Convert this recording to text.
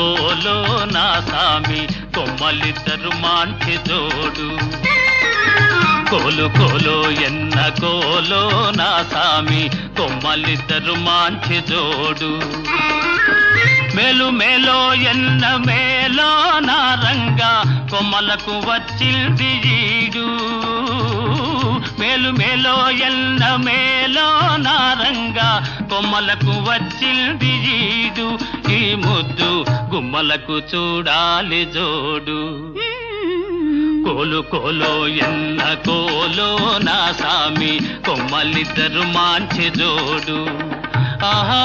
కోలో నా సామి కొమ్మలిద్దరు మాంచి జోడు కోలు కోలో ఎన్న కోలో నా సామి కొమ్మలిద్దరు మాంచి జోడు మేలు మేలో ఎన్న మేలో నా రంగా కొమ్మలకు వచ్చింది ఈడు మేలు మేలో ఎన్న మేలో నా రంగా కొమ్మలకు వచ్చింది ఈడు ఈ ముద్దు గుమ్మలకు చూడాలి జోడు కోలు కోలో ఎన్న కోలో నా సామి కొమ్మలిద్దరు మాంచి జోడు ఆహా